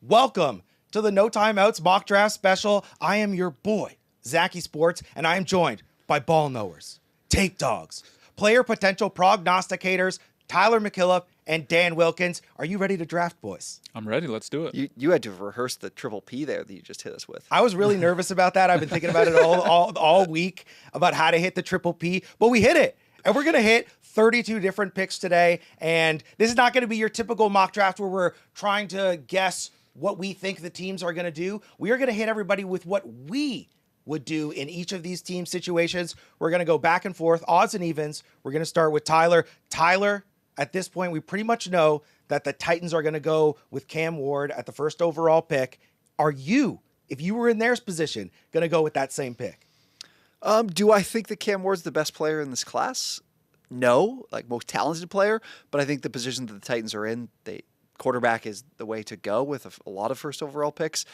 Welcome to the No Timeouts Mock Draft Special. I am your boy, Zachy Sports, and I am joined by ball knowers, tape dogs, player potential prognosticators, Tyler MacKillop and Dan Wilkins. Are you ready to draft, boys? I'm ready. Let's do it. You had to rehearse the triple P there that you just hit us with. I was really nervous about that. I've been thinking about it all week about how to hit the triple P, but we hit it. And we're going to hit 32 different picks today. And this is not going to be your typical mock draft where we're trying to guess what we think the teams are going to do. We are going to hit everybody with what we would do in each of these team situations. We're going to go back and forth, odds and evens. We're going to start with Tyler. Tyler, at this point, we pretty much know that the Titans are going to go with Cam Ward at the first overall pick. Are you, if you were in their position, going to go with that same pick? Do I think that Cam Ward's the best player in this class? No, like most talented player, but I think the position that the Titans are in, quarterback is the way to go with a lot of first overall picks.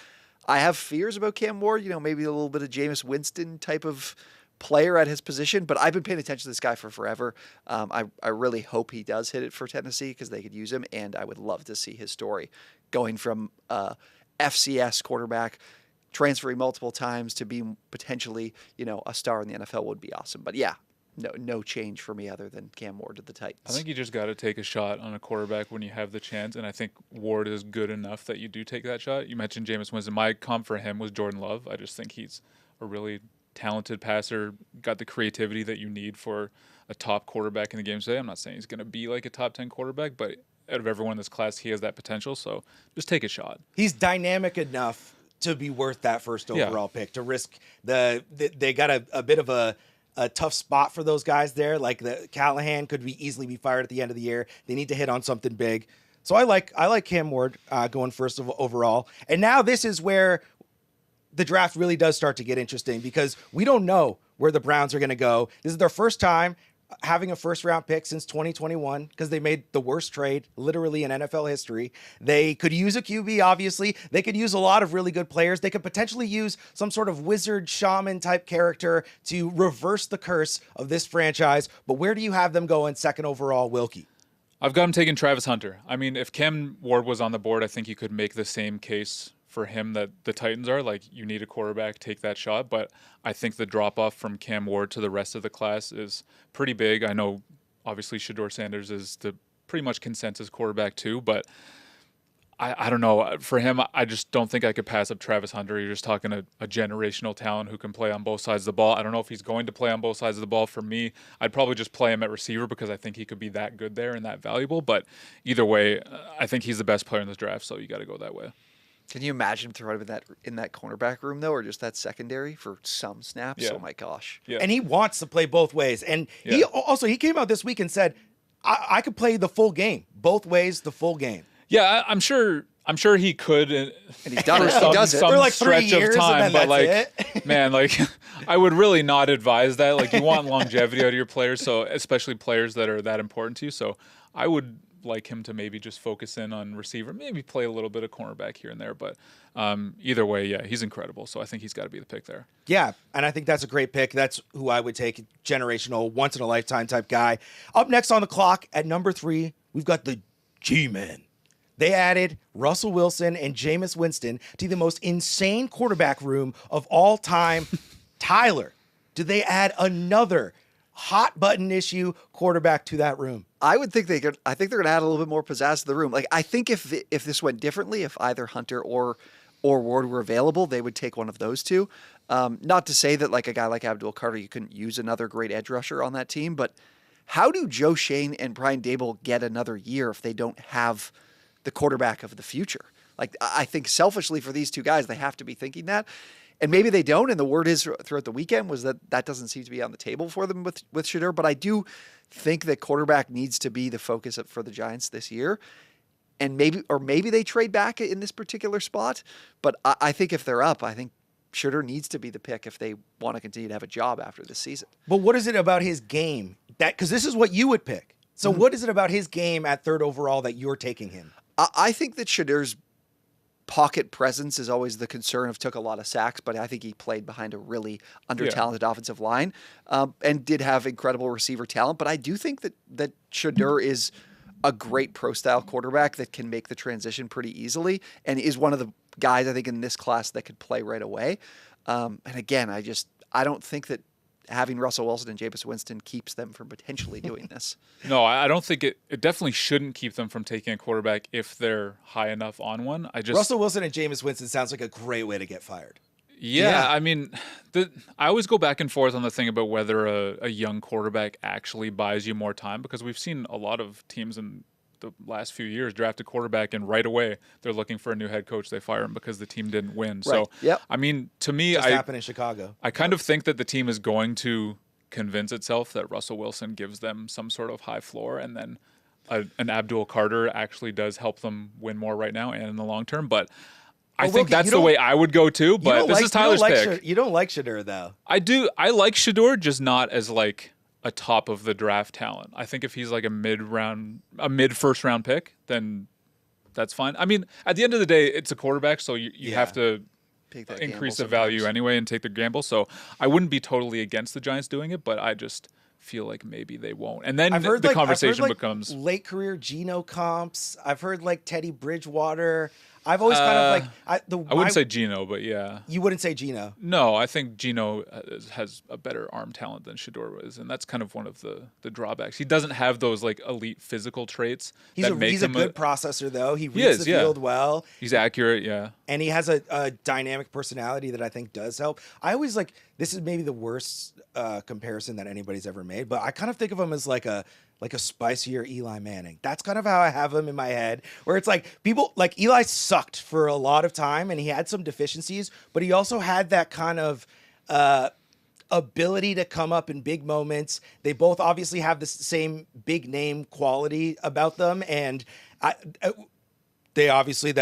I have fears about Cam Ward, maybe a little bit of Jameis Winston type of player at his position, but I've been paying attention to this guy for forever. I really hope he does hit it for Tennessee because they could use him, and I would love to see his story going from FCS quarterback, transferring multiple times to being potentially, a star in the NFL would be awesome. But yeah, no change for me other than Cam Ward to the Titans. I think you just got to take a shot on a quarterback when you have the chance, and I think Ward is good enough that you do take that shot. You mentioned Jameis Winston. My comp for him was Jordan Love. I just think he's a really talented passer, got the creativity that you need for a top quarterback in the game today. I'm not saying he's going to be like a top 10 quarterback, but out of everyone in this class, he has that potential, so just take a shot. He's dynamic enough to be worth that first overall pick, to risk they got a bit of a tough spot for those guys there. Like the Callahan could easily be fired at the end of the year. They need to hit on something big. So I like Cam Ward going first overall. And now this is where the draft really does start to get interesting because we don't know where the Browns are going to go. This is their first time having a first round pick since 2021 because they made the worst trade literally in NFL history. They could use a QB, obviously. They could use a lot of really good players. They could potentially use some sort of wizard shaman type character to reverse the curse of this franchise. But where do you have them going second overall, Wilkie? I've got him taking Travis Hunter. I mean, if Cam Ward was on the board, I think you could make the same case for him that the Titans are. Like, you need a quarterback, take that shot. But I think the drop-off from Cam Ward to the rest of the class is pretty big. I know, obviously, Shedeur Sanders is the pretty much consensus quarterback too, but I don't know. For him, I just don't think I could pass up Travis Hunter. You're just talking a generational talent who can play on both sides of the ball. I don't know if he's going to play on both sides of the ball. For me, I'd probably just play him at receiver because I think he could be that good there and that valuable. But either way, I think he's the best player in this draft, so you got to go that way. Can you imagine throwing him in that cornerback room though, or just that secondary for some snaps? Yeah. Oh my gosh! Yeah. And he wants to play both ways. And he came out this week and said, "I could play the full game, both ways, the full game." Yeah, I'm sure he could, and he's done it. Some, he does it some for like 3 stretch years, of time, and then but that's man, I would really not advise that. Like, you want longevity out of your players, so especially players that are that important to you. So I would like him to maybe just focus in on receiver, maybe play a little bit of cornerback here and there. But either way, yeah, he's incredible. So I think he's got to be the pick there. Yeah, and I think that's a great pick. That's who I would take, generational, once-in-a-lifetime type guy. Up next on the clock at number 3, we've got the G-Men. They added Russell Wilson and Jameis Winston to the most insane quarterback room of all time. Tyler, do they add another hot button issue quarterback to that room? I would think I think they're going to add a little bit more pizzazz to the room. Like, I think if this went differently, if either Hunter or Ward were available, they would take one of those two. Not to say that like a guy like Abdul Carter, you couldn't use another great edge rusher on that team, but how do Joe Shane and Brian Dable get another year if they don't have the quarterback of the future? Like, I think selfishly for these two guys, they have to be thinking that. And maybe they don't, and the word is throughout the weekend was that doesn't seem to be on the table for them with Shedeur. But I do think that quarterback needs to be the focus for the Giants this year. And maybe they trade back in this particular spot. But I think if they're up, I think Shedeur needs to be the pick if they want to continue to have a job after this season. But what is it about his game because this is what you would pick. So what is it about his game at third overall that you're taking him? I think that Shedeur's pocket presence is always the concern. Took a lot of sacks, but I think he played behind a really under-talented offensive line and did have incredible receiver talent. But I do think that Shedeur is a great pro-style quarterback that can make the transition pretty easily and is one of the guys, I think, in this class that could play right away. And again, I don't think that having Russell Wilson and Jameis Winston keeps them from potentially doing this. No, I don't think it definitely shouldn't keep them from taking a quarterback if they're high enough on one. Russell Wilson and Jameis Winston sounds like a great way to get fired. Yeah, I mean, I always go back and forth on the thing about whether a young quarterback actually buys you more time, because we've seen a lot of teams in the last few years draft a quarterback and right away they're looking for a new head coach. They fire him because the team didn't win. Right. So, I mean, to me, Just happened in Chicago. I kind of think that the team is going to convince itself that Russell Wilson gives them some sort of high floor, and then an Abdul Carter actually does help them win more right now and in the long term. But I think that's the way I would go too, but this is Tyler's pick. You don't like Shedeur, though. I do. I like Shedeur, just not as like a top of the draft talent. I think if he's like a mid first round pick, then that's fine. I mean, at the end of the day, it's a quarterback, so you have to increase the value anyway and take the gamble. So I wouldn't be totally against the Giants doing it, but I just feel like maybe they won't. And then the conversation becomes late career Geno comps. I've heard like Teddy Bridgewater. I've always kind of like I wouldn't say Geno, but yeah. You wouldn't say Geno? No, I think Geno has a better arm talent than Shedeur was, and that's kind of one of the drawbacks. He doesn't have those like elite physical traits. He's a good processor though. He reads the field well. He's accurate, yeah. And he has a dynamic personality that I think does help. I always this is maybe the worst comparison that anybody's ever made, but I kind of think of him as like a spicier Eli Manning. That's kind of how I have him in my head, where it's like people like Eli sucked for a lot of time and he had some deficiencies, but he also had that kind of ability to come up in big moments. They both obviously have the same big name quality about them. And they obviously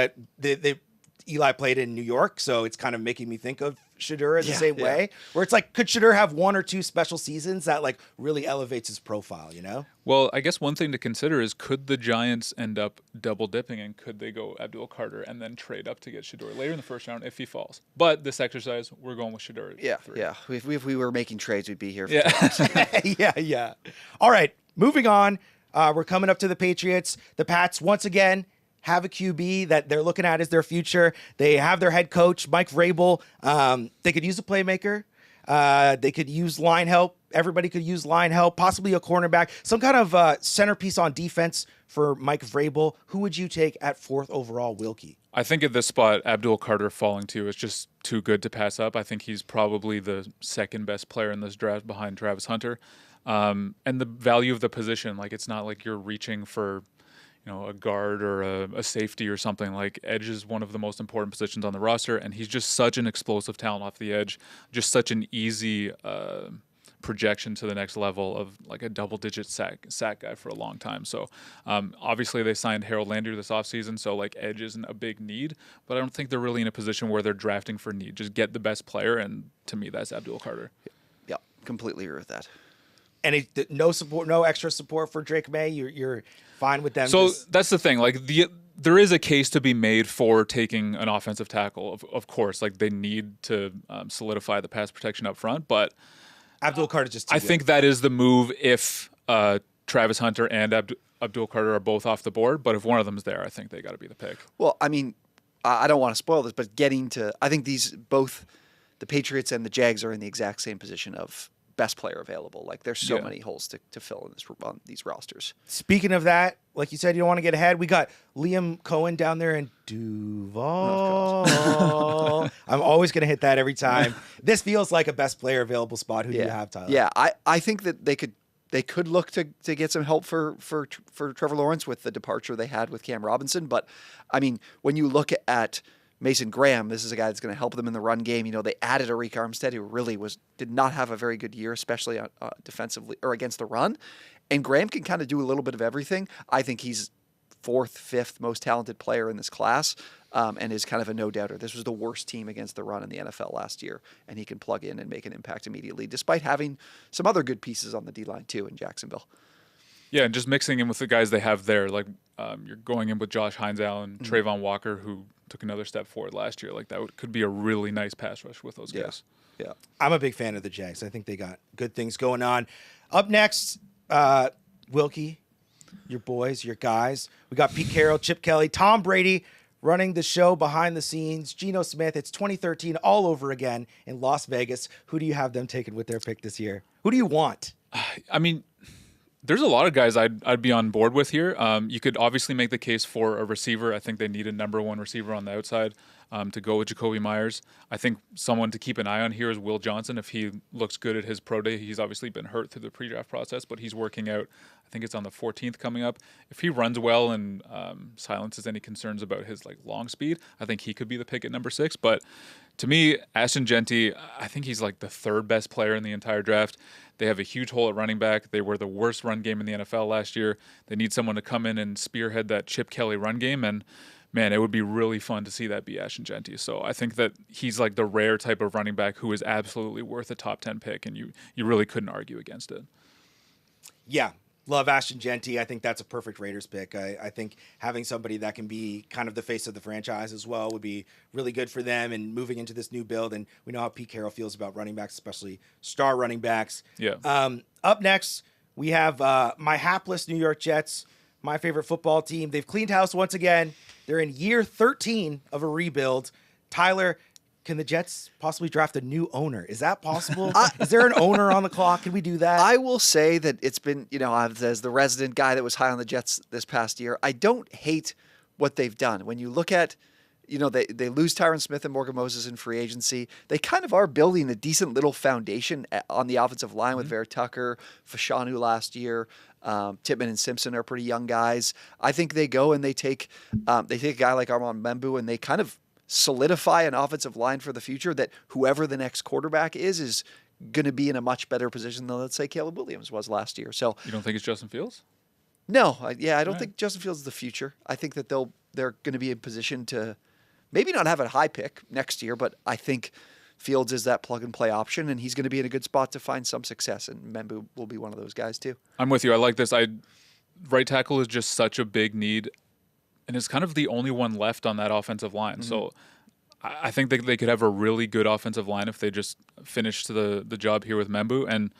Eli played in New York, so it's kind of making me think of Shedeur in the same way, where it's like, could Shedeur have one or two special seasons that like really elevates his profile, you know? Well, I guess one thing to consider is, could the Giants end up double dipping, and could they go Abdul Carter and then trade up to get Shedeur later in the first round if he falls? But this exercise, we're going with Shedeur. Yeah. If we were making trades, we'd be here. Yeah. All right, moving on. We're coming up to the Patriots. The Pats, once again, have a QB that they're looking at as their future. They have their head coach, Mike Vrabel. They could use a playmaker. They could use line help. Everybody could use line help, possibly a cornerback, some kind of centerpiece on defense for Mike Vrabel. Who would you take at 4th overall, Wilkie? I think at this spot, Abdul Carter falling to is just too good to pass up. I think he's probably the second best player in this draft behind Travis Hunter. And the value of the position, like, it's not like you're reaching for a guard or a safety or something. Like, edge is one of the most important positions on the roster, and he's just such an explosive talent off the edge, just such an easy projection to the next level of like a double-digit sack guy for a long time. So obviously they signed Harold Landry this offseason, so like edge isn't a big need, but I don't think they're really in a position where they're drafting for need. Just get the best player, and to me, that's Abdul Carter. Yeah, completely agree with that. And no extra support for Drake May. You're fine with them. So that's the thing. Like there is a case to be made for taking an offensive tackle. Of course, like they need to solidify the pass protection up front. But Abdul Carter just. I think that is the move if Travis Hunter and Abdul Carter are both off the board. But if one of them is there, I think they got to be the pick. Well, I mean, I don't want to spoil this, but I think both the Patriots and the Jags are in the exact same position of best player available. Like, there's so many holes to fill on these rosters. Speaking of that, like you said, you don't want to get ahead. We got Liam Cohen down there in Duval. I'm always going to hit that every time. This feels like a best player available spot. Who do you have, Tyler? Yeah, I think that they could look to get some help for Trevor Lawrence with the departure they had with Cam Robinson. But I mean, when you look at Mason Graham, this is a guy that's going to help them in the run game. They added Arik Armstead, who really did not have a very good year, especially defensively or against the run. And Graham can kind of do a little bit of everything. I think he's 4th, 5th most talented player in this class, and is kind of a no-doubter. This was the worst team against the run in the NFL last year, and he can plug in and make an impact immediately, despite having some other good pieces on the D-line too in Jacksonville. Yeah, and just mixing in with the guys they have there. Like, you're going in with Josh Hines-Allen, and Trayvon Walker, who took another step forward last year. Like, that could be a really nice pass rush with those guys. Yeah. I'm a big fan of the Jags. I think they got good things going on. Up next, Wilkie, your boys, your guys. We got Pete Carroll, Chip Kelly, Tom Brady running the show behind the scenes. Geno Smith, it's 2013 all over again in Las Vegas. Who do you have them taking with their pick this year? Who do you want? I mean, there's a lot of guys I'd be on board with here. You could obviously make the case for a receiver. I think they need a number one receiver on the outside to go with Jacoby Myers. I think someone to keep an eye on here is Will Johnson. If he looks good at his pro day, he's obviously been hurt through the pre-draft process, but he's working out. I think it's on the 14th coming up. If he runs well and silences any concerns about his long speed, I think he could be the pick at number 6. But to me, Ashton Genty, I think he's the third best player in the entire draft. They have a huge hole at running back. They were the worst run game in the NFL last year. They need someone to come in and spearhead that Chip Kelly run game. And, man, it would be really fun to see that be Ashton Genty. So I think that he's the rare type of running back who is absolutely worth a top 10 pick, and you really couldn't argue against it. Yeah. Love Ashton Genty. I think that's a perfect Raiders pick. I think having somebody that can be kind of the face of the franchise as well would be really good for them and moving into this new build. And we know how Pete Carroll feels about running backs, especially star running backs. Yeah. Up next, we have my hapless New York Jets, my favorite football team. They've cleaned house once again. They're in year 13 of a rebuild. Tyler, can the Jets possibly draft a new owner? Is that possible? Is there an owner on the clock? Can we do that? I will say that it's been, as the resident guy that was high on the Jets this past year, I don't hate what they've done. When you look at, they lose Tyron Smith and Morgan Moses in free agency. They kind of are building a decent little foundation on the offensive line with Vera Tucker, Fashanu last year. Tippmann and Simpson are pretty young guys. I think they go and they take a guy like Armand Membu and they kind of solidify an offensive line for the future that whoever the next quarterback is going to be in a much better position than, let's say, Caleb Williams was last year. So you don't think it's Justin Fields? No, I don't think Justin Fields is the future. I think that they're going to be in position to maybe not have a high pick next year, but I think Fields is that plug and play option, and he's going to be in a good spot to find some success. And Membu will be one of those guys too. I'm with you. I like this. Right tackle is just such a big need. And it's kind of the only one left on that offensive line. Mm-hmm. So I think they could have a really good offensive line if they just finish the job here with Membu. And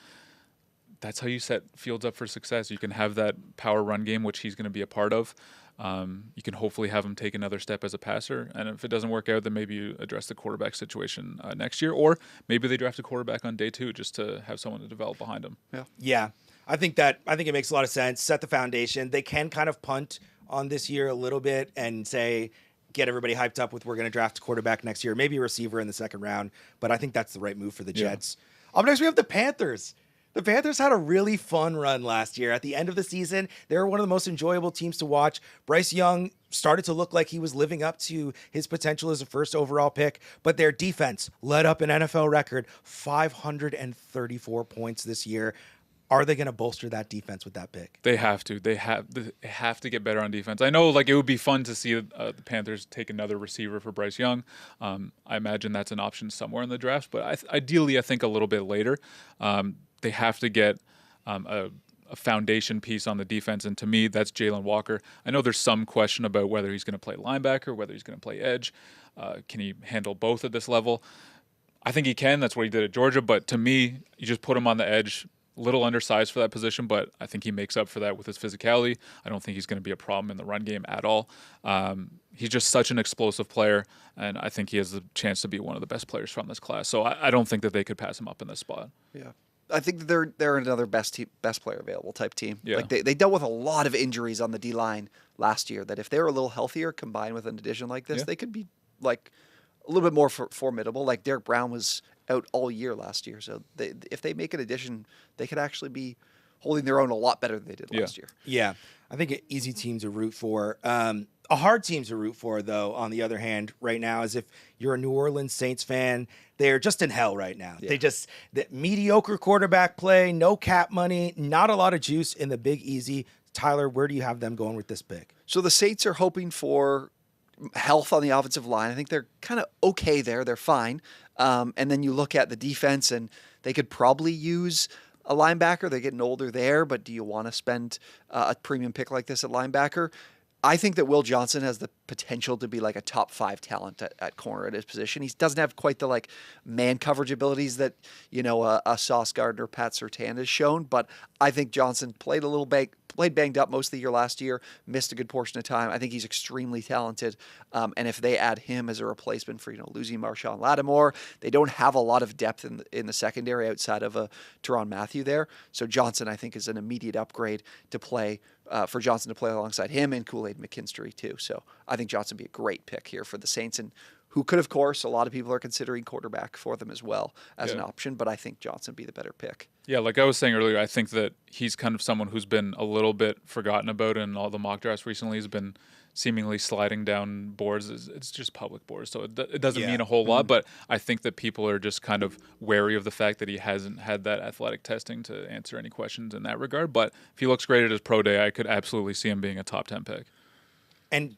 that's how you set Fields up for success. You can have that power run game, which he's going to be a part of. You can hopefully have him take another step as a passer. And if it doesn't work out, then maybe you address the quarterback situation next year. Or maybe they draft a quarterback on day 2 just to have someone to develop behind him. Yeah. I think it makes a lot of sense. Set the foundation. They can kind of punt on this year a little bit and say, get everybody hyped up with we're going to draft a quarterback next year, maybe a receiver in the second round. But I think that's the right move for the Jets. Up next, we have the Panthers. The Panthers had a really fun run last year. At the end of the season, they were one of the most enjoyable teams to watch. Bryce Young started to look like he was living up to his potential as a first overall pick, but their defense led up an NFL record, 534 points this year. Are they going to bolster that defense with that pick? They have to. They have to get better on defense. I know, it would be fun to see the Panthers take another receiver for Bryce Young. I imagine that's an option somewhere in the draft, but ideally, I think a little bit later. They have to get a foundation piece on the defense, and to me, that's Jalen Walker. I know there's some question about whether he's going to play linebacker, whether he's going to play edge. Can he handle both at this level? I think he can. That's what he did at Georgia, but to me, you just put him on the edge. Little undersized for that position, but I think he makes up for that with his physicality. I don't think he's going to be a problem in the run game at all. He's just such an explosive player, and I think he has the chance to be one of the best players from this class. So I don't think that they could pass him up in this spot. Yeah. I think that they're another best player available type team. Yeah. They dealt with a lot of injuries on the D-line last year that if they were a little healthier combined with an addition like this, they could be a little bit more formidable. Like Derek Brown was out all year last year. So if they make an addition, they could actually be holding their own a lot better than they did last year. Yeah. I think an easy team to root for. A hard team to root for, though, on the other hand, right now, is if you're a New Orleans Saints fan, they're just in hell right now. Yeah. The mediocre quarterback play, no cap money, not a lot of juice in the Big Easy. Tyler, where do you have them going with this pick? So the Saints are hoping for health on the offensive line. I think they're kind of okay there. They're fine. And then you look at the defense, and they could probably use a linebacker. They're getting older there, but do you want to spend a premium pick like this at linebacker? I think that Will Johnson has the potential to be a top 5 talent at corner at his position. He doesn't have quite the man coverage abilities that a Sauce Gardner, Pat Surtain has shown, but I think Johnson played played banged up most of the year last year, missed a good portion of time. I think he's extremely talented. And if they add him as a replacement for, losing Marshawn Lattimore, they don't have a lot of depth in the secondary outside of a Tyrann Mathieu there. So Johnson, I think, is an immediate upgrade to play for Johnson to play alongside him and Kool-Aid McKinstry too. So I think Johnson would be a great pick here for the Saints, and who could, of course, a lot of people are considering quarterback for them as well as an option, but I think Johnson would be the better pick. Yeah, like I was saying earlier, I think that he's kind of someone who's been a little bit forgotten about in all the mock drafts recently. He's been seemingly sliding down boards. It's just public boards, so it doesn't mean a whole lot, but I think that people are just kind of wary of the fact that he hasn't had that athletic testing to answer any questions in that regard. But if he looks great at his pro day, I could absolutely see him being a top 10 pick. And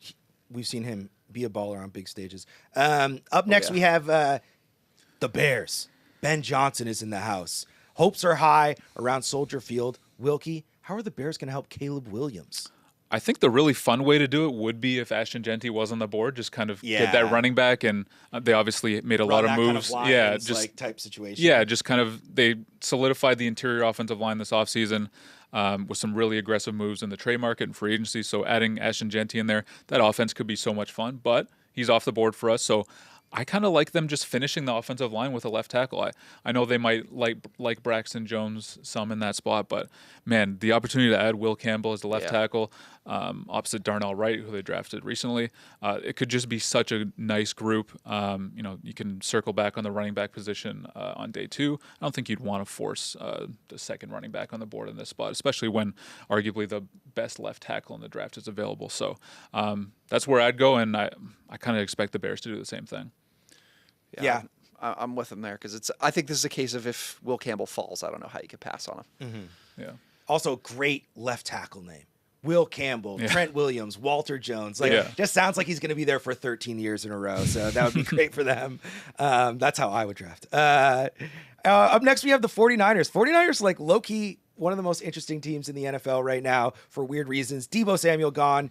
we've seen him be a baller on big stages. Up next, we have the Bears. Ben Johnson is in the house. Hopes are high around Soldier Field. Wilkie, how are the Bears going to help Caleb Williams? I think the really fun way to do it would be if Ashton Genty was on the board, just kind of get that running back, and they obviously made a lot of moves. Kind of just like type situation. Yeah, just kind of they solidified the interior offensive line this offseason with some really aggressive moves in the trade market and free agency. So adding Ashton Genty in there, that offense could be so much fun. But he's off the board for us, so I kind of like them just finishing the offensive line with a left tackle. I know they might like Braxton Jones some in that spot, but man, the opportunity to add Will Campbell as the left tackle opposite Darnell Wright, who they drafted recently, it could just be such a nice group. You can circle back on the running back position on day 2. I don't think you'd want to force the second running back on the board in this spot, especially when arguably the best left tackle in the draft is available. So that's where I'd go, and I kind of expect the Bears to do the same thing. Yeah. I'm with him there because I think this is a case of if Will Campbell falls, I don't know how you could pass on him. Mm-hmm. Yeah. Also, great left tackle name. Will Campbell, Trent Williams, Walter Jones. Just sounds like he's going to be there for 13 years in a row. So that would be great for them. That's how I would draft. Up next, we have the 49ers. 49ers, low-key, one of the most interesting teams in the NFL right now for weird reasons. Deebo Samuel gone.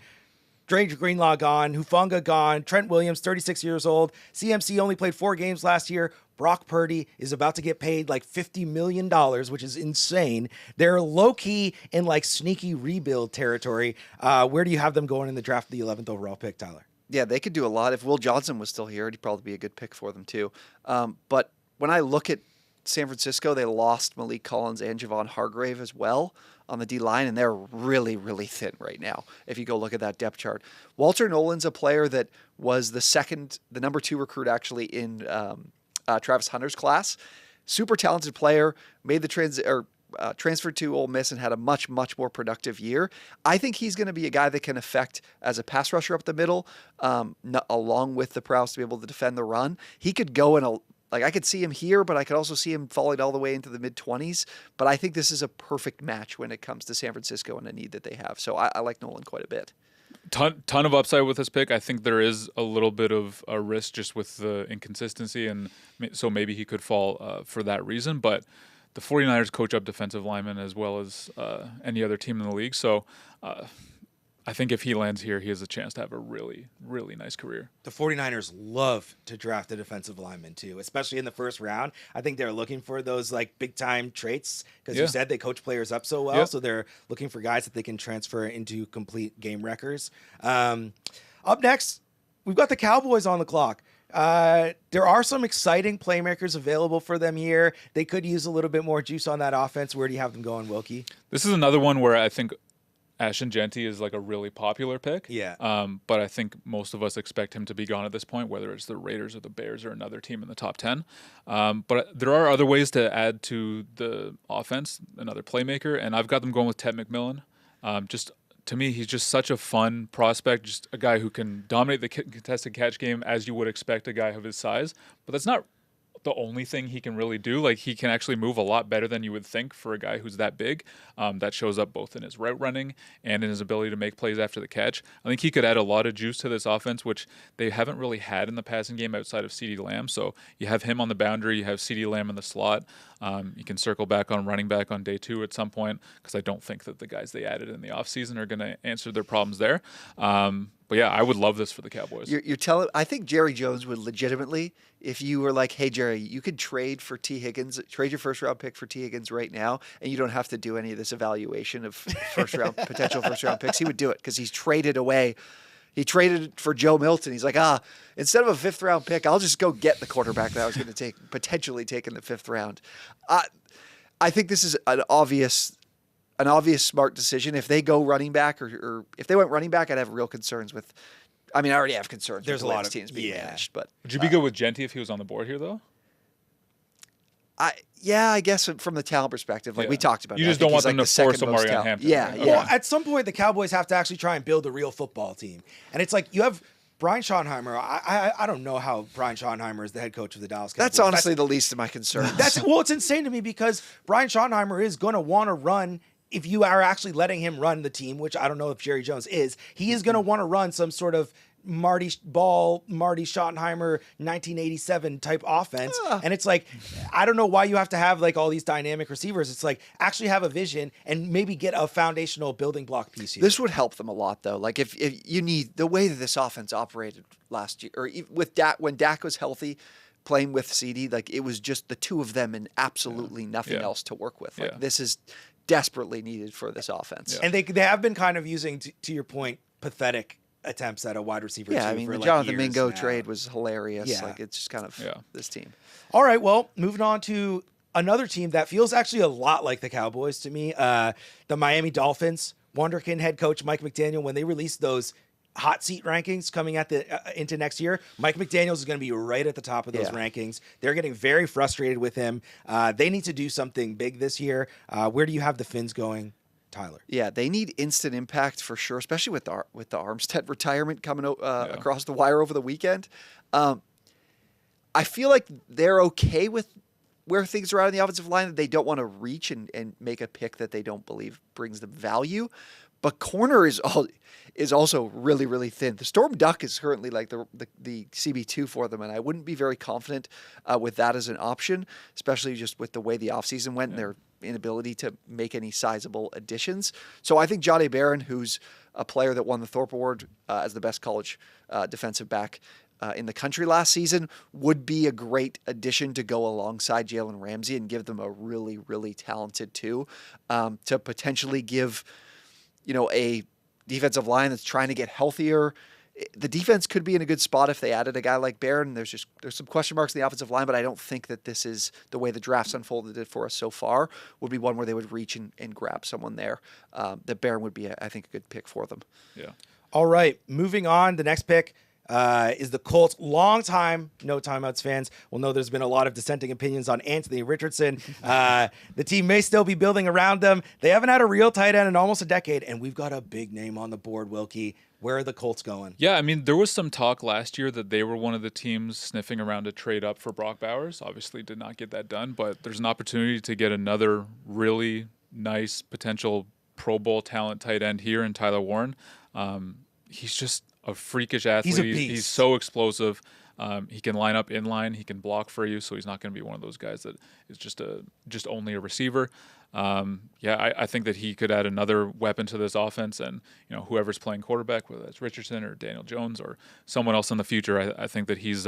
Dre Greenlaw gone, Hufanga gone, Trent Williams, 36 years old. CMC only played 4 games last year. Brock Purdy is about to get paid $50 million, which is insane. They're low-key in sneaky rebuild territory. Where do you have them going in the draft, the 11th overall pick, Tyler? Yeah, they could do a lot. If Will Johnson was still here, he'd probably be a good pick for them too. But when I look at San Francisco, they lost Malik Collins and Javon Hargrave as well on the D-line, and they're really, really thin right now if you go look at that depth chart. Walter Nolan's a player that was the number 2 recruit actually in Travis Hunter's class. Super talented player, made the transferred to Ole Miss and had a much, much more productive year. I think he's going to be a guy that can affect as a pass rusher up the middle, along with the prowess to be able to defend the run. He could go in I could see him here, but I could also see him falling all the way into the mid-20s. But I think this is a perfect match when it comes to San Francisco and a need that they have. So I like Nolan quite a bit. Ton of upside with this pick. I think there is a little bit of a risk just with the inconsistency, and so maybe he could fall for that reason. But the 49ers coach up defensive linemen as well as any other team in the league. So I think if he lands here, he has a chance to have a really, really nice career. The 49ers love to draft a defensive lineman, too, especially in the first round. I think they're looking for those, big-time traits because you said they coach players up so well, so they're looking for guys that they can transfer into complete game wreckers. Up next, we've got the Cowboys on the clock. There are some exciting playmakers available for them here. They could use a little bit more juice on that offense. Where do you have them going, Wilkie? This is another one where I think Ashton Genty is a really popular pick. Yeah. But I think most of us expect him to be gone at this point, whether it's the Raiders or the Bears or another team in the top 10. But there are other ways to add to the offense, another playmaker, and I've got them going with Ted McMillan. To me, he's just such a fun prospect, just a guy who can dominate the contested catch game as you would expect a guy of his size. But that's not the only thing he can really do. He can actually move a lot better than you would think for a guy who's that big. That shows up both in his route running and in his ability to make plays after the catch. I think he could add a lot of juice to this offense, which they haven't really had in the passing game outside of CeeDee Lamb. So you have him on the boundary, you have CeeDee Lamb in the slot. You can circle back on running back on day 2 at some point, because I don't think that the guys they added in the offseason are going to answer their problems there. But But yeah, I would love this for the Cowboys. You're telling. I think Jerry Jones would legitimately, if you were like, "Hey Jerry, you could trade for T Higgins, trade your first round pick for T Higgins right now, and you don't have to do any of this evaluation of potential first round picks." He would do it because he's traded away. He traded for Joe Milton. He's like, instead of a 5th round pick, I'll just go get the quarterback that I was going to potentially take in the 5th round. I think this is an obvious smart decision. If they go running back or if they went running back, I'd have real concerns with. I mean, I already have concerns. There's with a lot of teams being managed, but would you be good with Genty if he was on the board here, though? I guess from the talent perspective, like we talked about. You just don't want them to force Omari on Hampton. Yeah, right? yeah. Well, at some point, the Cowboys have to actually try and build a real football team. And it's like you have Brian Schottenheimer. I don't know how Brian Schottenheimer is the head coach of the Dallas Cowboys. That's honestly the least of my concerns. It's insane to me because Brian Schottenheimer is going to want to run. If you are actually letting him run the team, which I don't know if Jerry Jones is, he is going to want to run some sort of Marty Schottenheimer 1987 type offense. And it's like, I don't know why you have to have like all these dynamic receivers. It's like actually have a vision and maybe get a foundational building block piece here. This would help them a lot though. Like if you need the way that this offense operated last year, or with Dak, when Dak was healthy, playing with CD, like it was just the two of them and absolutely nothing else to work with. Like this is desperately needed for this offense. And they have been kind of using, to your point, pathetic attempts at a wide receiver. Yeah, I mean, the Jonathan Mingo trade was hilarious. Yeah. Like it's just kind of this team. All right, well, moving on to another team that feels actually a lot like the Cowboys to me, the Miami Dolphins. Wonderkin head coach Mike McDaniel, when they released those hot seat rankings coming at into next year, Mike McDaniels is going to be right at the top of those rankings. They're getting very frustrated with him. They need to do something big this year. Where do you have the Fins going, Tyler? Yeah, they need instant impact for sure, especially with the Armstead retirement coming across the wire over the weekend. I feel like they're okay with where things are at in the offensive line, that they don't want to reach and make a pick that they don't believe brings them value. But corner is also really, really thin. The Storm Duck is currently like the CB2 for them, and I wouldn't be very confident with that as an option, especially just with the way the offseason went and their inability to make any sizable additions. So I think Johnny Barron, who's a player that won the Thorpe Award as the best college defensive back in the country last season, would be a great addition to go alongside Jalen Ramsey and give them a really, really talented two to potentially give a defensive line that's trying to get healthier. The defense could be in a good spot if they added a guy like Barron. There's some question marks in the offensive line, but I don't think that this is the way the draft's unfolded it for us so far. Would be one where they would reach and grab someone there. That Barron would be, I think, a good pick for them. Yeah. All right, moving on. The next pick is the Colts. Long time No Timeouts fans will know there's been a lot of dissenting opinions on Anthony Richardson. The team may still be building around them. They haven't had a real tight end in almost a decade, and we've got a big name on the board, Wilkie. Where are the Colts going? Yeah, I mean, there was some talk last year that they were one of the teams sniffing around to trade up for Brock Bowers. Obviously did not get that done, but there's an opportunity to get another really nice potential Pro Bowl talent tight end here in Tyler Warren. He's just a freakish athlete. He's a beast. He's so explosive. He can line up in line. He can block for you, so he's not going to be one of those guys that is just only a receiver. I think that he could add another weapon to this offense, and whoever's playing quarterback, whether that's Richardson or Daniel Jones or someone else in the future, I think that he's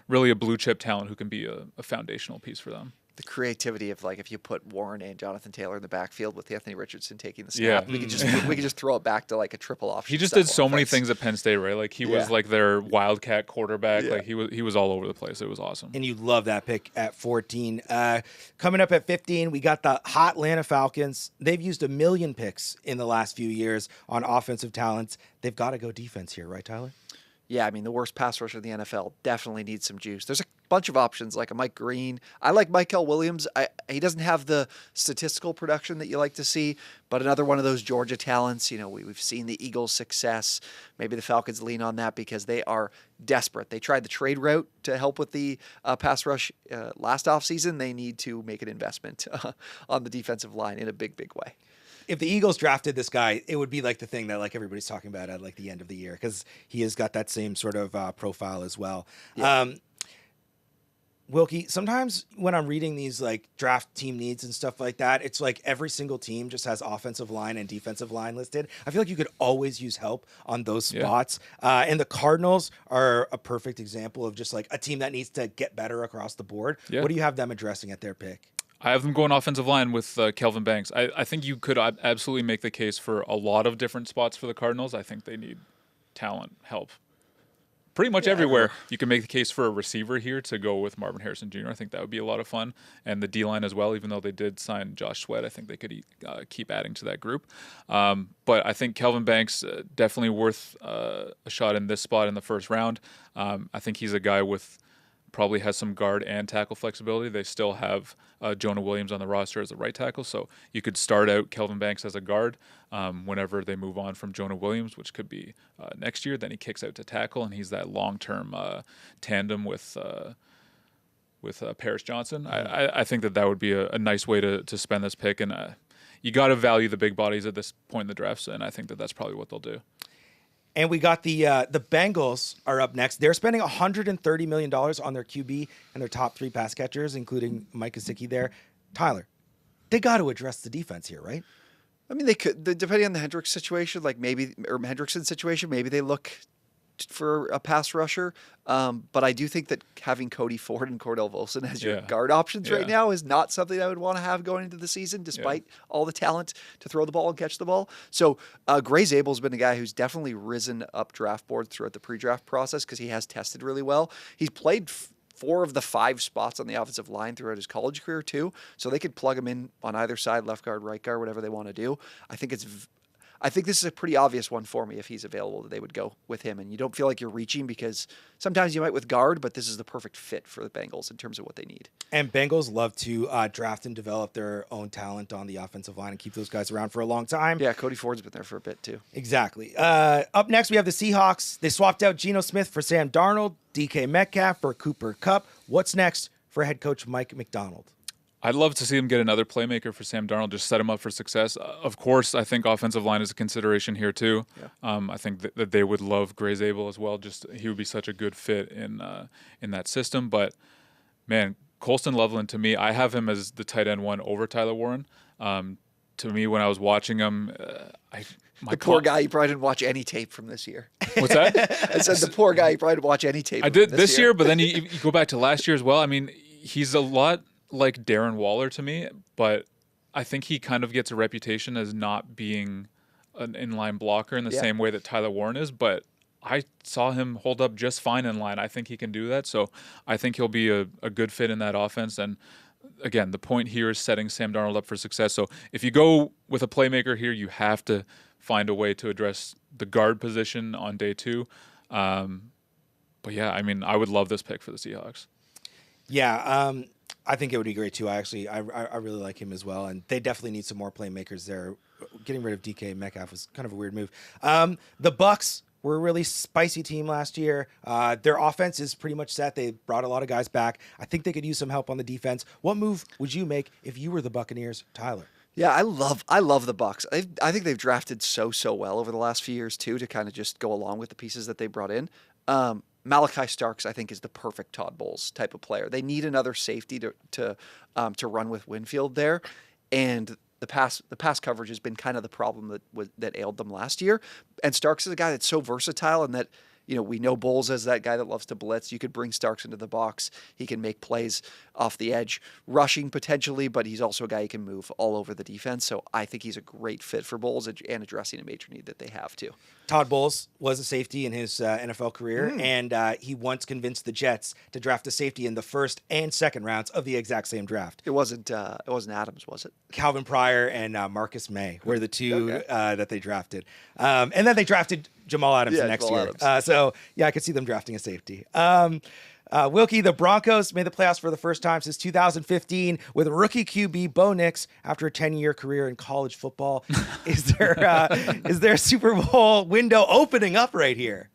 really a blue chip talent who can be a foundational piece for them. The creativity of if you put Warren and Jonathan Taylor in the backfield with Anthony Richardson taking the snap, we could just throw it back to a triple option. He just did so many things at Penn State, right? Like he was their wildcat quarterback. Like he was all over the place. It was awesome. And you love that pick at 14. Coming up at 15, we got the hot Atlanta Falcons. They've used 1 million picks in the last few years on offensive talents. They've got to go defense here, right, Tyler? Yeah, I mean, the worst pass rusher in the NFL definitely needs some juice. There's a bunch of options, like a Mike Green. I like Michael Williams. He doesn't have the statistical production that you like to see, but another one of those Georgia talents. We've seen the Eagles' success. Maybe the Falcons lean on that because they are desperate. They tried the trade route to help with the pass rush last offseason. They need to make an investment on the defensive line in a big, big way. If the Eagles drafted this guy, it would be like the thing that everybody's talking about at the end of the year, because he has got that same sort of profile as well. Yeah. Wilkie, sometimes when I'm reading these like draft team needs and stuff like that, it's like every single team just has offensive line and defensive line listed. I feel like you could always use help on those spots. And the Cardinals are a perfect example of just like a team that needs to get better across the board. Yeah. What do you have them addressing at their pick? I have them going offensive line with Kelvin Banks. I think you could absolutely make the case for a lot of different spots for the Cardinals. I think they need talent, help. Pretty much everywhere. You can make the case for a receiver here to go with Marvin Harrison Jr. I think that would be a lot of fun. And the D-line as well, even though they did sign Josh Sweat, I think they could keep adding to that group. But I think Kelvin Banks definitely worth a shot in this spot in the first round. I think he's a guy with probably has some guard and tackle flexibility. They still have Jonah Williams on the roster as a right tackle, so you could start out Kelvin Banks as a guard whenever they move on from Jonah Williams, which could be next year. Then he kicks out to tackle, and he's that long-term tandem with Paris Johnson. I think that would be a nice way to spend this pick, and you got to value the big bodies at this point in the drafts, and I think that that's probably what they'll do. And we got the Bengals are up next. They're spending $130 million on their QB and their top 3 pass catchers, including Mike Gesicki there. Tyler, they got to address the defense here, right? I mean, they could, depending on the Hendricks situation, or Hendrickson situation, maybe they look for a pass rusher. But I do think that having Cody Ford and Cordell Volson as your guard options right now is not something I would want to have going into the season, despite all the talent to throw the ball and catch the ball. So Gray Zabel's been a guy who's definitely risen up draft boards throughout the pre-draft process because he has tested really well. He's played 4 of the 5 spots on the offensive line throughout his college career too. So they could plug him in on either side, left guard, right guard, whatever they want to do. I think this is a pretty obvious one for me if he's available that they would go with him. And you don't feel like you're reaching because sometimes you might with guard, but this is the perfect fit for the Bengals in terms of what they need. And Bengals love to draft and develop their own talent on the offensive line and keep those guys around for a long time. Yeah, Cody Ford's been there for a bit too. Exactly. Up next, we have the Seahawks. They swapped out Geno Smith for Sam Darnold, DK Metcalf for Cooper Kupp. What's next for head coach Mike McDonald? I'd love to see him get another playmaker for Sam Darnold, just set him up for success. Of course, I think offensive line is a consideration here too. Yeah. I think that they would love Gray Zabel as well. Just he would be such a good fit in that system. But man, Colston Loveland, to me, I have him as the tight end 1 over Tyler Warren. To me, when I was watching him, the poor guy, you probably didn't watch any tape from this year. What's that? I said the poor guy, you probably didn't watch any tape. I did this year, but then you go back to last year as well. I mean, he's a lot like Darren Waller to me, but I think he kind of gets a reputation as not being an inline blocker in the same way that Tyler Warren is, but I saw him hold up just fine in line. I think he can do that, so I think he'll be a good fit in that offense. And again, the point here is setting Sam Darnold up for success. So if you go with a playmaker here, you have to find a way to address the guard position on day 2. But yeah, I mean, I would love this pick for the Seahawks. Yeah, I think it would be great too. I really like him as well, and they definitely need some more playmakers there. Getting rid of DK Metcalf was kind of a weird move. The Bucs were a really spicy team last year. Their offense is pretty much set. They brought a lot of guys back. I think they could use some help on the defense. What move would you make if you were the Buccaneers, Tyler? Yeah, I love the Bucs. I think they've drafted so well over the last few years too to kind of just go along with the pieces that they brought in. Malachi Starks, I think, is the perfect Todd Bowles type of player. They need another safety to run with Winfield there, and the pass coverage has been kind of the problem that ailed them last year. And Starks is a guy that's so versatile, and that we know Bowles as that guy that loves to blitz. You could bring Starks into the box. He can make plays off the edge, rushing potentially, but he's also a guy who can move all over the defense. So I think he's a great fit for Bowles and addressing a major need that they have too. Todd Bowles was a safety in his NFL career, and he once convinced the Jets to draft a safety in the 1st and 2nd rounds of the exact same draft. It wasn't Adams, was it? Calvin Pryor and Marcus May were the 2 that they drafted. And then they drafted Jamal Adams the next year. So, I could see them drafting a safety. Wilkie, the Broncos made the playoffs for the first time since 2015 with rookie QB Bo Nix after a 10-year career in college football. Is there a Super Bowl window opening up right here?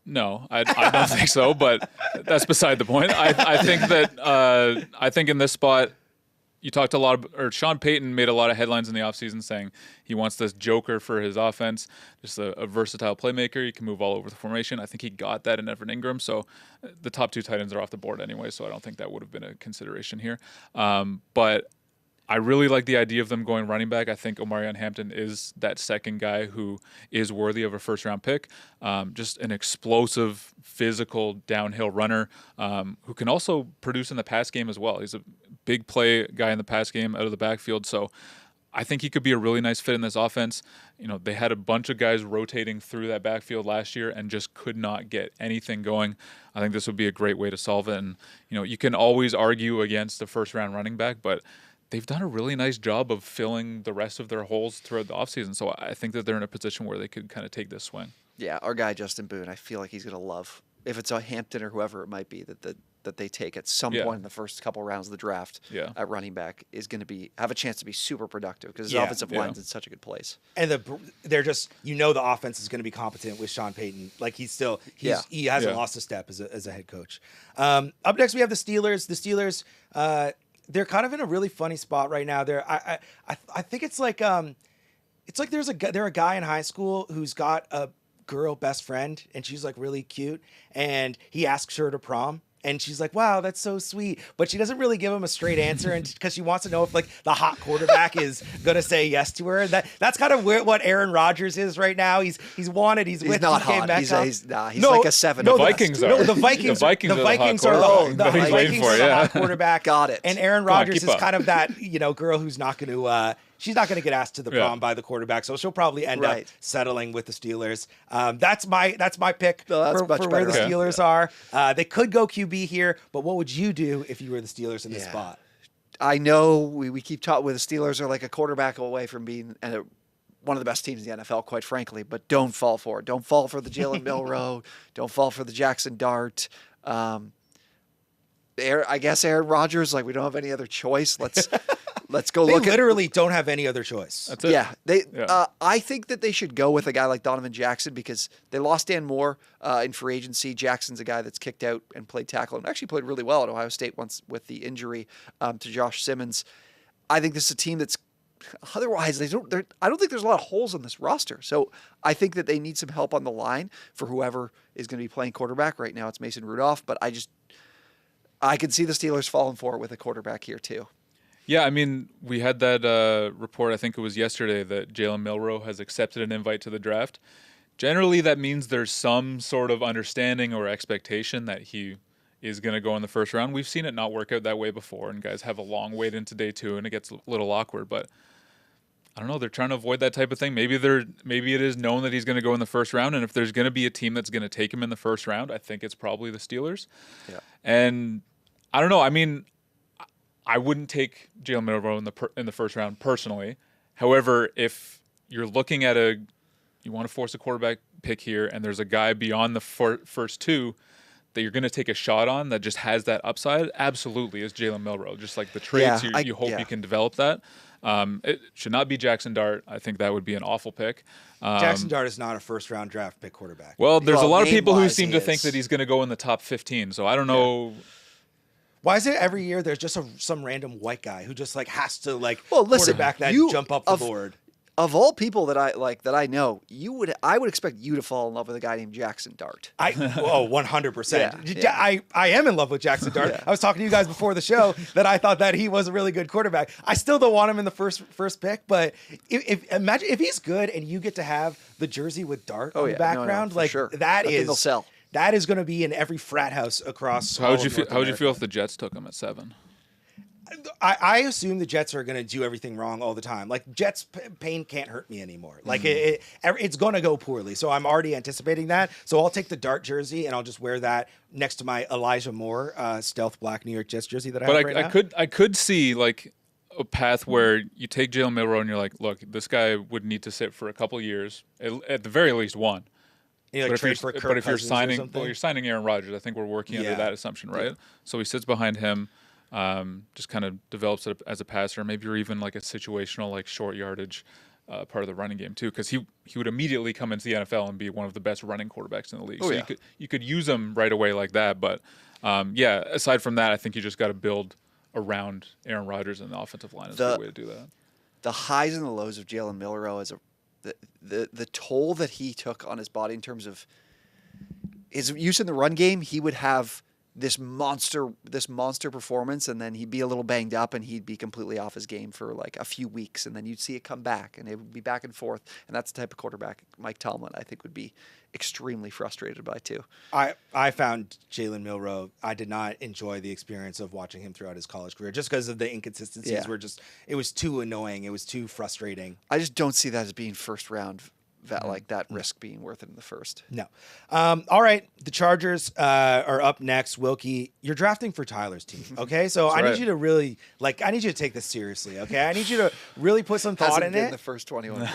No, I don't think so, but that's beside the point. I think that I think in this spot, you talked a lot or Sean Payton made a lot of headlines in the offseason saying he wants this joker for his offense, just a versatile playmaker. He can move all over the formation. I think he got that in Evan Ingram. So the top 2 tight ends are off the board anyway, so I don't think that would have been a consideration here. But I really like the idea of them going running back. I think Omarion Hampton is that second guy who is worthy of a first-round pick. Just an explosive, physical, downhill runner who can also produce in the pass game as well. He's a big play guy in the pass game out of the backfield. So I think he could be a really nice fit in this offense. You know, they had a bunch of guys rotating through that backfield last year and just could not get anything going. I think this would be a great way to solve it. And, you know, you can always argue against the first-round running back, but they've done a really nice job of filling the rest of their holes throughout the offseason. So I think that they're in a position where they could kind of take this swing. Yeah, our guy Justin Boone, I feel like he's going to love, if it's a Hampton or whoever it might be, that they take at some point in the first couple rounds of the draft at running back is going to have a chance to be super productive because his offensive line's in such a good place. And they're just, the offense is going to be competent with Sean Payton. Like he hasn't lost a step as a head coach. Up next we have the Steelers. The Steelers, they're kind of in a really funny spot right now. I think it's like they're a guy in high school who's got a girl best friend and she's like really cute and he asks her to prom. And she's like, wow, that's so sweet. But she doesn't really give him a straight answer and because she wants to know if like the hot quarterback is going to say yes to her. That's kind of what Aaron Rodgers is right now. He's wanted. He's with not DK hot. Metcalf. He's like a 7. The Vikings are. No, the Vikings are the hot quarterback. Got it. And Aaron Rodgers is kind of that, girl who's not going to she's not going to get asked to the prom by the quarterback, so she'll probably end up settling with the Steelers. That's my pick for where the Steelers are. They could go QB here, but what would you do if you were the Steelers in this spot? I know we keep talking with the Steelers are like a quarterback away from being one of the best teams in the NFL, quite frankly, but don't fall for it. Don't fall for the Jalen Milroe. Don't fall for the Jackson Dart. I guess Aaron Rodgers, like we don't have any other choice. Let's go look. They literally don't have any other choice. That's it. Yeah, I think that they should go with a guy like Donovan Jackson because they lost Dan Moore in free agency. Jackson's a guy that's kicked out and played tackle and actually played really well at Ohio State once with the injury to Josh Simmons. I think this is a team that's otherwise I don't think there's a lot of holes in this roster. So I think that they need some help on the line for whoever is going to be playing quarterback. Right now it's Mason Rudolph, but I could see the Steelers falling for it with a quarterback here too. Yeah, I mean, we had that report, I think it was yesterday, that Jalen Milroe has accepted an invite to the draft. Generally, that means there's some sort of understanding or expectation that he is going to go in the first round. We've seen it not work out that way before, and guys have a long wait into day 2, and it gets a little awkward. But I don't know, they're trying to avoid that type of thing. Maybe it is known that he's going to go in the first round, and if there's going to be a team that's going to take him in the first round, I think it's probably the Steelers. Yeah. And I don't know, I mean, I wouldn't take Jalen Milroe in the first round personally. However, if you're looking at you want to force a quarterback pick here, and there's a guy beyond the first 2 that you're going to take a shot on that just has that upside, absolutely is Jalen Milroe. Just like the traits, you hope you can develop that. It should not be Jackson Dart. I think that would be an awful pick. Jackson Dart is not a first-round draft pick quarterback. Well, there's a lot of people who seem to think that he's going to go in the top 15. So I don't know. Why is it every year there's just some random white guy who just like has to quarterback that jump up the board? Of all people that I know, I would expect you to fall in love with a guy named Jackson Dart. 100%. I am in love with Jackson Dart. I was talking to you guys before the show that I thought that he was a really good quarterback. I still don't want him in the first pick, but imagine if he's good and you get to have the jersey with Dart on the background, that they'll sell. That is going to be in every frat house across. So how would you feel if the Jets took him at 7? I assume the Jets are going to do everything wrong all the time. Like Jets pain can't hurt me anymore. Like it's going to go poorly. So I'm already anticipating that. So I'll take the Dart jersey and I'll just wear that next to my Elijah Moore stealth black New York Jets jersey that I have right now. I could see like a path where you take Jalen Milroe and you're like, look, this guy would need to sit for a couple yejust at the very least 1. But if you're signing Aaron Rodgers, I think we're working under that assumption, right? Yeah. So he sits behind him, just kind of develops it as a passer, maybe or even like a situational, like short yardage part of the running game too, because he would immediately come into the NFL and be one of the best running quarterbacks in the league. You could use him right away like that. But aside from that, I think you just got to build around Aaron Rodgers and the offensive line is a good way to do that. The highs and the lows of Jalen Milroe as the toll that he took on his body in terms of his use in the run game, he would have this monster performance, and then he'd be a little banged up and he'd be completely off his game for like a few weeks, and then you'd see it come back and it would be back and forth. And that's the type of quarterback Mike Tomlin, I think, would be extremely frustrated by too. I found Jalen Milroe, I did not enjoy the experience of watching him throughout his college career just because of the inconsistencies it was too annoying. It was too frustrating. I just don't see that as being first round. Like that risk being worth it in the first. No. All right. The Chargers are up next. Wilkie, you're drafting for Tyler's team. Okay. So I need you to really I need you to take this seriously. Okay. I need you to really put some thought in it. The first 21.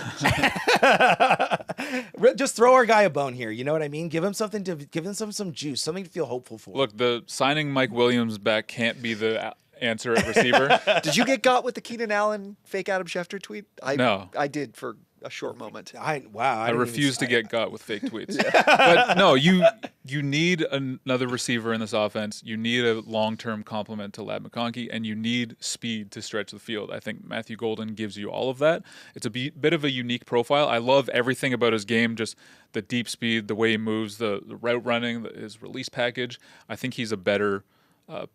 Just throw our guy a bone here. You know what I mean? Give him something give him some juice, something to feel hopeful for. Look, the signing Mike Williams back can't be the answer at receiver. Did you get got with the Keenan Allen fake Adam Schefter tweet? No. I did for a short moment. I refuse to get got with fake tweets. But no, you need another receiver in this offense. You need a long-term complement to Ladd McConkey, and you need speed to stretch the field. I think Matthew Golden gives you all of that. It's a bit of a unique profile. I love everything about his game, just the deep speed, the way he moves, the route running, his release package. I think he's a better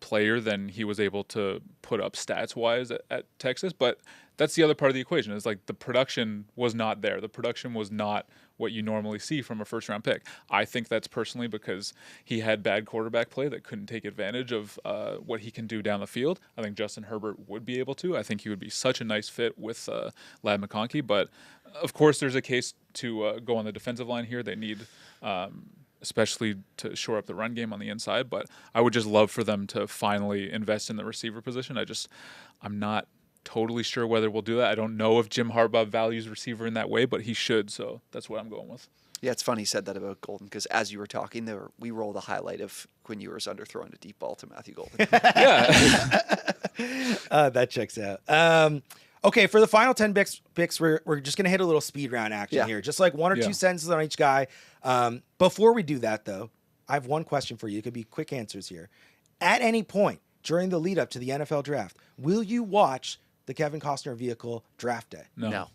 player than he was able to put up stats-wise at Texas, but that's the other part of the equation is like the production was not there. The production was not what you normally see from a first-round pick. I think that's personally because he had bad quarterback play that couldn't take advantage of what he can do down the field. I think Justin Herbert would be able to. I think he would be such a nice fit with Ladd McConkey, but of course there's a case to go on the defensive line here. They need especially to shore up the run game on the inside, but I would just love for them to finally invest in the receiver position. I'm not totally sure whether we'll do that. I don't know if Jim Harbaugh values receiver in that way, but he should, so that's what I'm going with. Yeah, it's funny you said that about Golden, because as you were talking, we rolled a highlight of Quinn Ewers underthrowing a deep ball to Matthew Golden. Yeah. That checks out. Okay, for the final 10 picks, we're just going to hit a little speed round action here. Just like one or two sentences on each guy. Before we do that, though, I have one question for you. It could be quick answers here. At any point during the lead up to the NFL draft, will you watch the Kevin Costner vehicle draft day? No.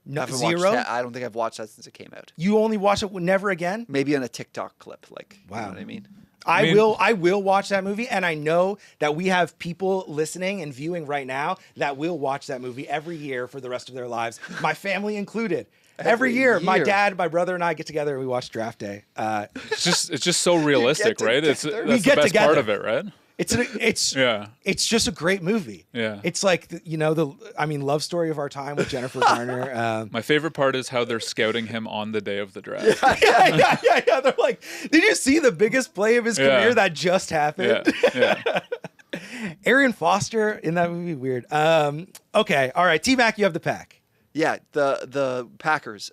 Zero? I don't think I've watched that since it came out. You only watch it never again? Maybe on a TikTok clip. Wow. You know what I mean? I will watch that movie, and I know that we have people listening and viewing right now that will watch that movie every year for the rest of their lives, my family included. Every year, my dad, my brother, and I get together and we watch draft day. It's just so realistic, right? That's the best part of it, right? It's just a great movie. Yeah. It's like love story of our time with Jennifer Garner. My favorite part is how they're scouting him on the day of the draft. Yeah. They're like, did you see the biggest play of his career that just happened? Yeah. Arian Foster in that movie, weird. Okay, all right, T-Mac, you have the pack. Yeah, the Packers.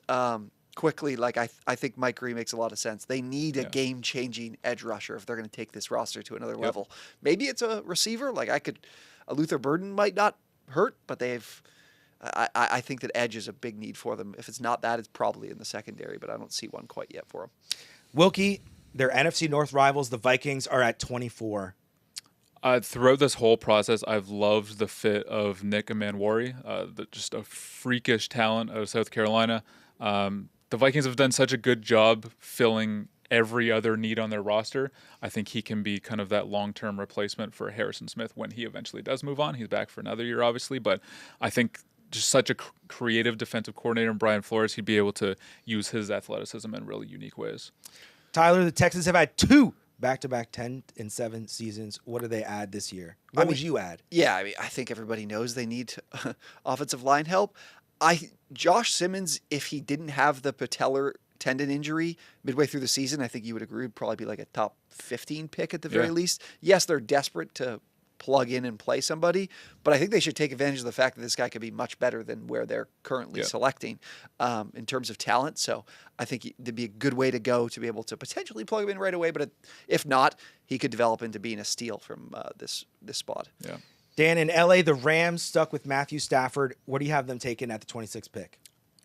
Quickly, I think Mike Green makes a lot of sense. They need a game-changing edge rusher if they're going to take this roster to another level. Maybe it's a receiver. A Luther Burden might not hurt, but I think that edge is a big need for them. If it's not that, it's probably in the secondary, but I don't see one quite yet for them. Wilkie, their NFC North rivals, the Vikings, are at 24. Throughout this whole process, I've loved the fit of Nick Emanwari, just a freakish talent out of South Carolina. The Vikings have done such a good job filling every other need on their roster. I think he can be kind of that long-term replacement for Harrison Smith when he eventually does move on. He's back for another year, obviously, but I think just such a creative defensive coordinator in Brian Flores, he'd be able to use his athleticism in really unique ways. Tyler, the Texans have had 2 back-to-back 10-7 seasons. What do they add this year? What would you add? Yeah, I think everybody knows they need offensive line help. Josh Simmons, if he didn't have the patellar tendon injury midway through the season, I think you would agree would probably be like a top 15 pick at the very least. Yes, they're desperate to plug in and play somebody, but I think they should take advantage of the fact that this guy could be much better than where they're currently selecting in terms of talent. So I think it'd be a good way to go to be able to potentially plug him in right away, but if not, he could develop into being a steal from this spot. Yeah. Dan, in LA, the Rams stuck with Matthew Stafford. What do you have them taking at the 26th pick?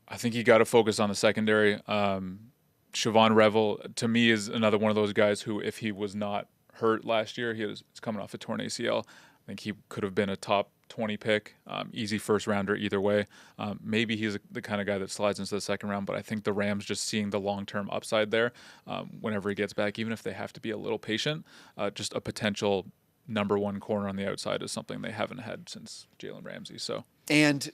I think you got to focus on the secondary. Siobhan Revel, to me, is another one of those guys who, if he was not hurt last year, he's coming off a torn ACL. think he could have been a top 20 pick, easy first rounder either way. Maybe he's the kind of guy that slides into the second round, but I think the Rams just seeing the long-term upside there whenever he gets back, even if they have to be a little patient, just a potential number one corner on the outside is something they haven't had since Jalen Ramsey. So And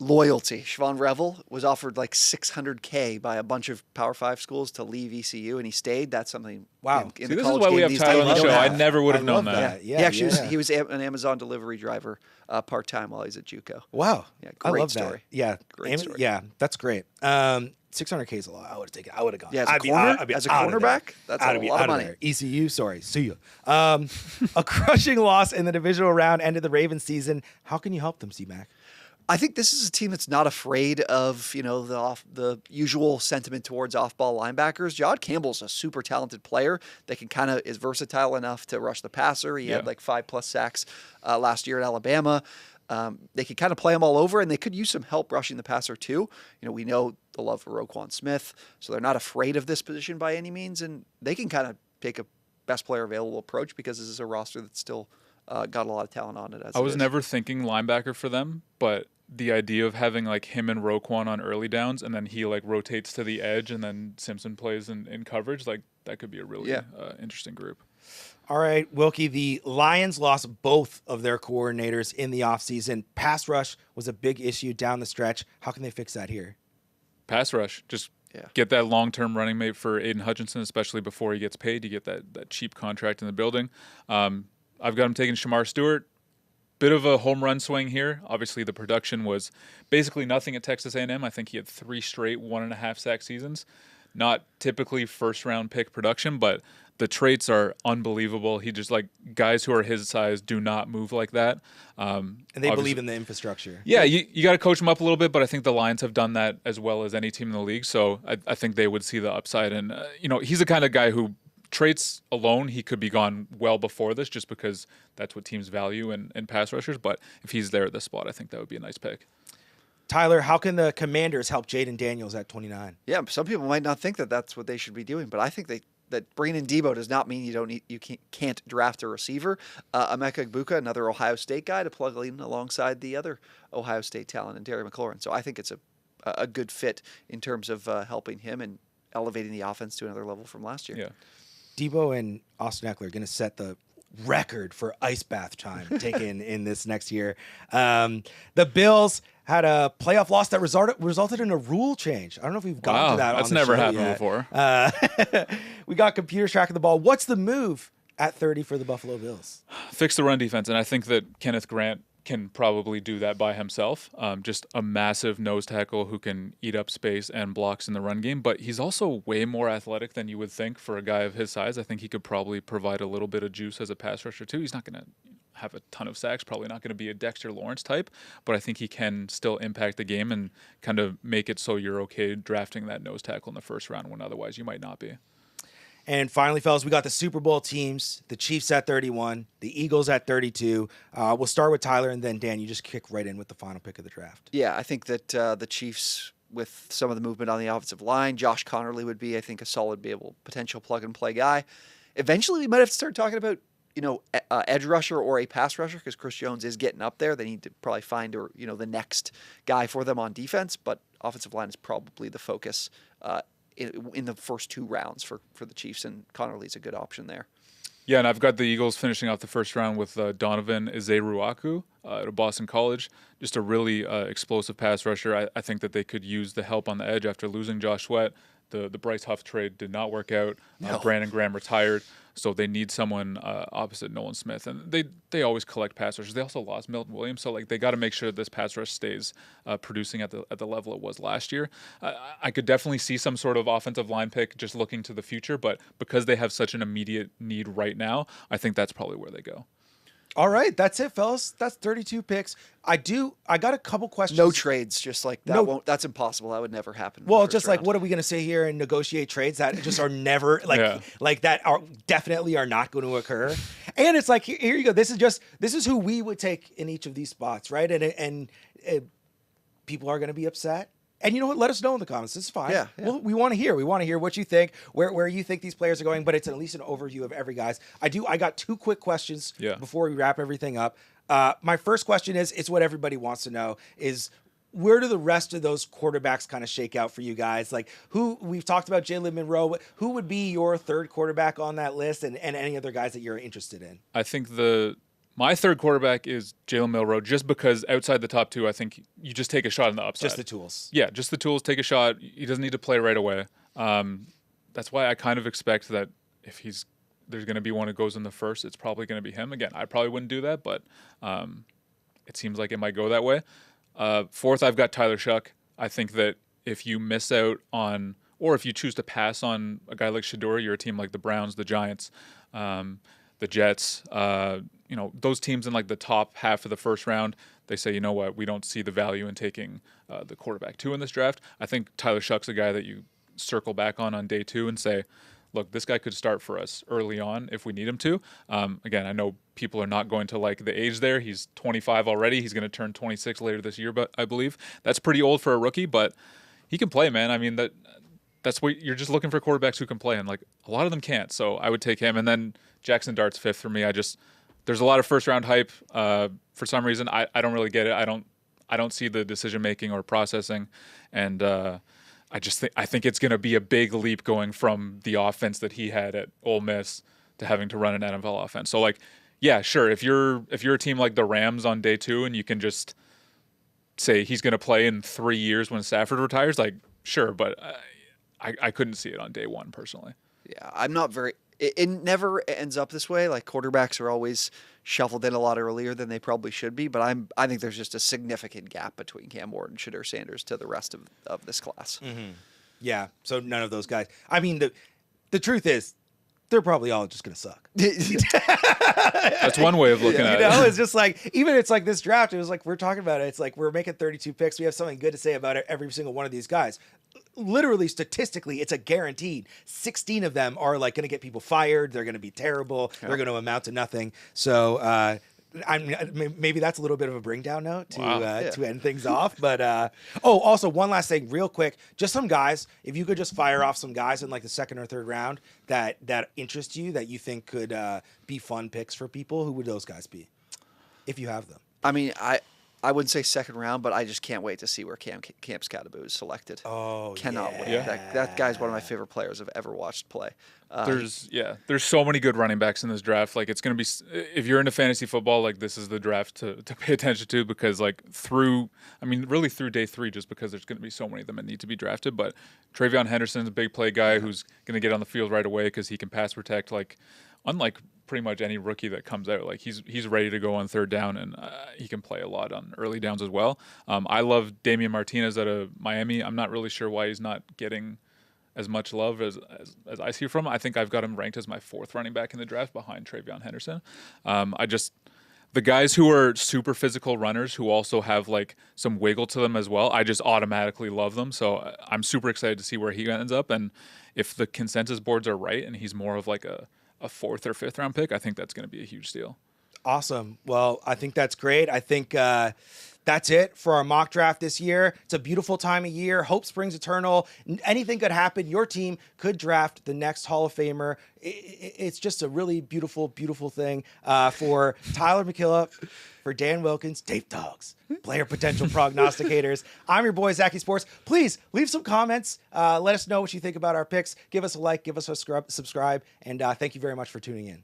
loyalty. Siobhan Revel was offered like $600K by a bunch of Power 5 schools to leave ECU, and he stayed. That's something. Wow. In See, the this is college why we game have these Tyler days on the we show. don't I have. never would have known love that. Yeah, He actually yeah. he was an Amazon delivery driver part-time while he's at JUCO. Wow. Yeah, I great love story. that. Yeah. Great story. Yeah, that's great. 600K is a lot. I would have taken. I would have gone. Yeah, as a I'd be corner, I'd be as a out of there. cornerback, that's I'd a be lot of out money. there. ECU, sorry, see you. A crushing loss in the divisional round ended the Ravens season. How can you help them, C-Mac? I think this is a team that's not afraid of, the usual sentiment towards off-ball linebackers. Jod Campbell's a super talented player that can is versatile enough to rush the passer. He had like 5+ sacks last year at Alabama. They could kind of play him all over, and they could use some help rushing the passer too. We know the love for Roquan Smith, so they're not afraid of this position by any means, and they can kind of take a best player available approach because this is a roster that's still got a lot of talent on it. I was never thinking linebacker for them, but the idea of having like him and Roquan on early downs, and then he like rotates to the edge, and then Simpson plays in coverage, like that could be a really interesting group. All right, Wilkie, the Lions lost both of their coordinators in the offseason. Pass rush was a big issue down the stretch. How can they fix that here? Pass rush, just get that long-term running mate for Aiden Hutchinson, especially before he gets paid. You get that cheap contract in the building. I've got him taking Shamar Stewart. Bit of a home run swing here. Obviously, the production was basically nothing at Texas A&M. I think he had 3 straight 1.5 sack seasons. Not typically first-round pick production, but the traits are unbelievable. He just, like, guys who are his size do not move like that. And they believe in the infrastructure. Yeah, you got to coach him up a little bit, but I think the Lions have done that as well as any team in the league. So I think they would see the upside. And, he's the kind of guy who traits alone, he could be gone well before this just because that's what teams value in pass rushers. But if he's there at this spot, I think that would be a nice pick. Tyler, how can the Commanders help Jaden Daniels at 29? Yeah, some people might not think that that's what they should be doing, but I think that bringing in Debo does not mean you can't draft a receiver. Emeka Egbuka, another Ohio State guy, to plug in alongside the other Ohio State talent and Terry McLaurin. So I think it's a good fit in terms of helping him and elevating the offense to another level from last year. Yeah. Debo and Austin Eckler are going to set the record for ice bath time taken in this next year. The Bills had a playoff loss that resulted in a rule change. I don't know if we've gotten to that. That's on the never show happened yet. before. We got computers tracking the ball. What's the move at 30 for the Buffalo Bills? Fix the run defense, and I think that Kenneth Grant can probably do that by himself. Just a massive nose tackle who can eat up space and blocks in the run game, but he's also way more athletic than you would think for a guy of his size. I think he could probably provide a little bit of juice as a pass rusher too. He's not going to have a ton of sacks, probably not going to be a Dexter Lawrence type, but I think he can still impact the game and kind of make it so you're okay drafting that nose tackle in the first round when otherwise you might not be. And finally, fellas, we got the Super Bowl teams, the Chiefs at 31, the Eagles at 32. We'll start with Tyler, and then, Dan, you just kick right in with the final pick of the draft. Yeah, I think that the Chiefs, with some of the movement on the offensive line, Josh Connerly would be, I think, a solid, potential plug-and-play guy. Eventually, we might have to start talking about, edge rusher or a pass rusher because Chris Jones is getting up there. They need to probably find, the next guy for them on defense, but offensive line is probably the focus in the first 2 rounds for the Chiefs, and Connerly's a good option there. Yeah, and I've got the Eagles finishing off the first round with Donovan Izeruaku at Boston College. Just a really explosive pass rusher. I think that they could use the help on the edge after losing Josh Sweat. The Bryce Huff trade did not work out. Brandon Graham retired, so they need someone opposite Nolan Smith. And they always collect pass rushers. They also lost Milton Williams, so they got to make sure that this pass rush stays producing at the level it was last year. I could definitely see some sort of offensive line pick just looking to the future, but because they have such an immediate need right now, I think that's probably where they go. All right, that's it, fellas. That's 32 picks. I got a couple questions. No trades, just like that. That's impossible. That would never happen. Well, just like, what are we going to say here and negotiate trades that just are never like that are definitely are not going to occur? And it's like, here you go. This is who we would take in each of these spots, right? And people are going to be upset. And you know what? Let us know in the comments. This is fine. Yeah. We want to hear. We want to hear what you think, where you think these players are going. But it's at least an overview of every guy's. I got 2 quick questions before we wrap everything up. My first question is, it's what everybody wants to know, is where do the rest of those quarterbacks kind of shake out for you guys? Like, who, we've talked about Jalen Monroe, who would be your third quarterback on that list, and any other guys that you're interested in? I think my third quarterback is Jalen Milroe, just because outside the top 2, I think you just take a shot in the upside. Just the tools. Yeah, just the tools, take a shot. He doesn't need to play right away. That's why I kind of expect that if there's going to be one who goes in the first, it's probably going to be him. Again, I probably wouldn't do that, but it seems like it might go that way. Fourth, I've got Tyler Shuck. I think that if you miss out on, or if you choose to pass on a guy like Shedeur, you're a team like the Browns, the Giants, the Jets, those teams in like the top half of the first round, they say, you know what, we don't see the value in taking the quarterback 2 in this draft. I think Tyler Shuck's a guy that you circle back on day 2 and say, look, this guy could start for us early on if we need him to. Again, I know people are not going to like the age there. He's 25 already. He's going to turn 26 later this year, but I believe that's pretty old for a rookie, but he can play, man. I mean, that's what you're just looking for, quarterbacks who can play, and like a lot of them can't. So I would take him. And then Jackson Dart's 5th for me. There's a lot of first round hype. For some reason, I don't really get it. I don't see the decision making or processing, and I think it's going to be a big leap going from the offense that he had at Ole Miss to having to run an NFL offense. So like, yeah, sure. If you're a team like the Rams on day 2 and you can just say he's going to play in 3 years when Stafford retires, like sure, but I couldn't see it on day 1 personally. Yeah, I'm not very. It never ends up this way. Like, quarterbacks are always shuffled in a lot earlier than they probably should be. But I think there's just a significant gap between Cam Ward and Shedeur Sanders to the rest of this class. Mm-hmm. Yeah, so none of those guys. I mean, the truth is, they're probably all just going to suck. That's one way of looking at it. It's just like, even it's like this draft, it was like, we're talking about it. It's like, we're making 32 picks. We have something good to say about every single one of these guys. Literally, statistically, it's a guaranteed 16 of them are like going to get people fired. They're going to be terrible. Yeah. They're going to amount to nothing. So, maybe that's a little bit of a bring down note to end things off. But also one last thing real quick, just some guys, if you could just fire off some guys in like the second or third round that interest you, that you think could be fun picks for people, who would those guys be if you have them? I mean, I wouldn't say second round, but I just can't wait to see where Cam Skattebo is selected. Cannot wait. Yeah. That guy's one of my favorite players I've ever watched play. There's so many good running backs in this draft. Like, it's going to be, if you're into fantasy football, like, this is the draft to pay attention to, because like really through day 3, just because there's going to be so many of them that need to be drafted. But Travion Henderson's a big play guy who's going to get on the field right away because he can pass protect. Like, unlike pretty much any rookie that comes out, like he's ready to go on third down, and he can play a lot on early downs as well. I love Damian Martinez out of Miami. I'm not really sure why he's not getting as much love as I see from him. I think I've got him ranked as my 4th running back in the draft behind Travion Henderson. The guys who are super physical runners who also have like some wiggle to them as well, I just automatically love them. So I'm super excited to see where he ends up. And if the consensus boards are right and he's more of like a 4th or 5th round pick, I think that's going to be a huge steal. Awesome. Well, I think that's great. I think that's it for our mock draft this year. It's a beautiful time of year. Hope springs eternal. Anything could happen. Your team could draft the next Hall of Famer. It's just a really beautiful, beautiful thing for Tyler MacKillop, for Dan Wilkins, Dave Dogs, player potential prognosticators. I'm your boy, Zachy Sports. Please leave some comments. Let us know what you think about our picks. Give us a like, give us a subscribe, and thank you very much for tuning in.